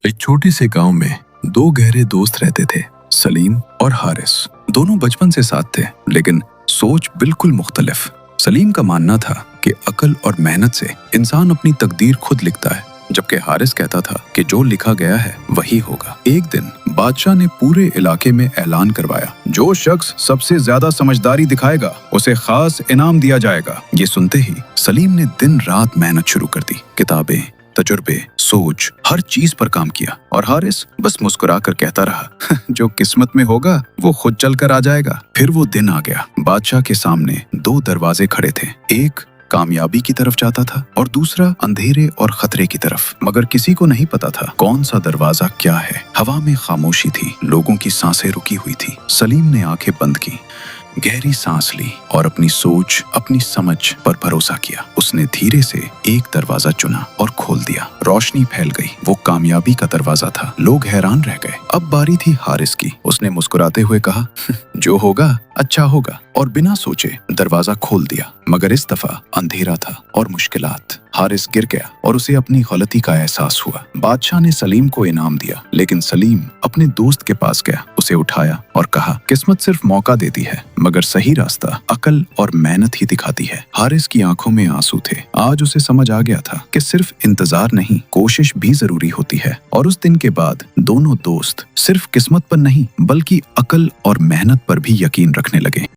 एक छोटे से गांव में दो गहरे दोस्त रहते थे, सलीम और हारिस। दोनों बचपन से साथ थे, लेकिन सोच बिल्कुल मुख्तलिफ। सलीम का मानना था कि अकल और मेहनत से इंसान अपनी तकदीर खुद लिखता है, जबकि हारिस कहता था कि जो लिखा गया है वही होगा। एक दिन बादशाह ने पूरे इलाके में ऐलान करवाया, जो शख्स सबसे ज्यादा समझदारी दिखाएगा उसे खास इनाम दिया जाएगा। ये सुनते ही सलीम ने दिन रात मेहनत शुरू कर दी। किताबें, तजुर्बे, सोच, हर चीज पर काम किया, और हारिस बस मुस्कुरा कर कहता रहा जो किस्मत में होगा वो खुद चल कर आ जाएगा। फिर वो दिन आ गया। बादशाह के सामने दो दरवाजे खड़े थे, एक कामयाबी की तरफ जाता था और दूसरा अंधेरे और खतरे की तरफ। मगर किसी को नहीं पता था कौन सा दरवाजा क्या है। हवा में खामोशी थी, लोगों की सांसें रुकी हुई थी। सलीम ने आंखें बंद की, गहरी सांस ली और अपनी सोच, अपनी समझ पर भरोसा किया। उसने धीरे से एक दरवाजा चुना और खोल दिया। रोशनी फैल गई। वो कामयाबी का दरवाजा था। लोग हैरान रह गए। अब बारी थी हारिस की। उसने मुस्कुराते हुए कहा जो होगा अच्छा होगा, और बिना सोचे दरवाजा खोल दिया। मगर इस दफा अंधेरा था और मुश्किलात। हारिस गिर गया और उसे अपनी गलती का एहसास हुआ। बादशाह ने सलीम को इनाम दिया, लेकिन सलीम अपने दोस्त के पास गया, उसे उठाया और कहा किस्मत सिर्फ मौका देती है, मगर सही रास्ता अकल और मेहनत ही दिखाती है। हारिस की आंखों में आंसू थे। आज उसे समझ आ गया था कि सिर्फ इंतजार नहीं, कोशिश भी जरूरी होती है। और उस दिन के बाद दोनों दोस्त सिर्फ किस्मत पर नहीं, बल्कि अकल और मेहनत पर भी यकीन रखने लगे।